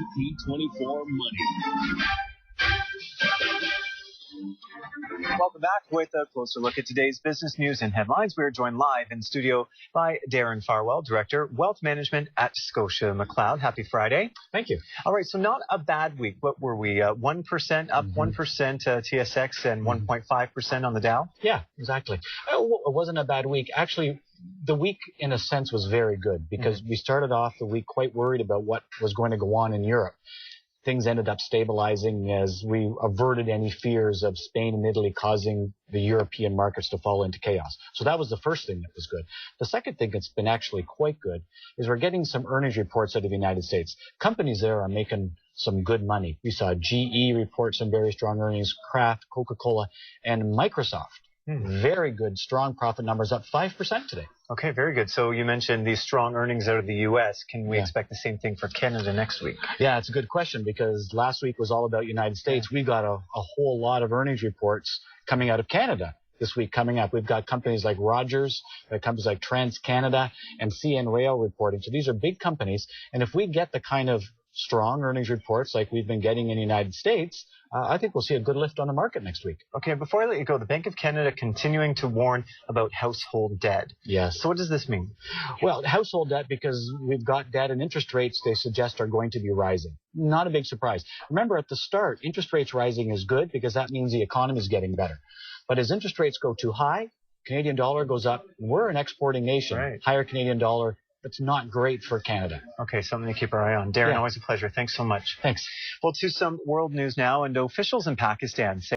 CP24 Money. Welcome back with a closer look at today's business news and headlines. We are joined live in studio by Darren Farwell, Director, Wealth Management at Scotia McLeod. Happy Friday. Thank you. All right, so not a bad week. What were we, 1% up, 1% TSX and 1.5% on the Dow? Yeah, exactly. It wasn't a bad week. Actually, the week, in a sense, was very good because we started off the week quite worried about what was going to go on in Europe. Things ended up stabilizing as we averted any fears of Spain and Italy causing the European markets to fall into chaos. So that was the first thing that was good. The second thing that's been actually quite good is we're getting some earnings reports out of the United States. Companies there are making some good money. We saw GE report some very strong earnings, Kraft, Coca-Cola, and Microsoft. Very good, strong profit numbers, up 5% today. Okay, very good. So you mentioned these strong earnings out of the U.S. Can we expect the same thing for Canada next week? Yeah, it's a good question because last week was all about United States. We got a whole lot of earnings reports coming out of Canada this week coming up. We've got companies like Rogers, companies like TransCanada, and CN Rail reporting. So these are big companies. And if we get the kind of strong earnings reports like we've been getting in the United States, I think we'll see a good lift on the market next week. Okay, before I let you go, the Bank of Canada continuing to warn about household debt. Yes. So what does this mean? Well, household debt, because we've got debt and interest rates they suggest are going to be rising. Not a big surprise. Remember, at the start, interest rates rising is good because that means the economy is getting better. But as interest rates go too high, Canadian dollar goes up. We're an exporting nation. Right. Higher Canadian dollar. That's not great for Canada. Okay, something to keep our eye on. Darren, always a pleasure. Thanks so much. Thanks. Well, to some world news now, and officials in Pakistan say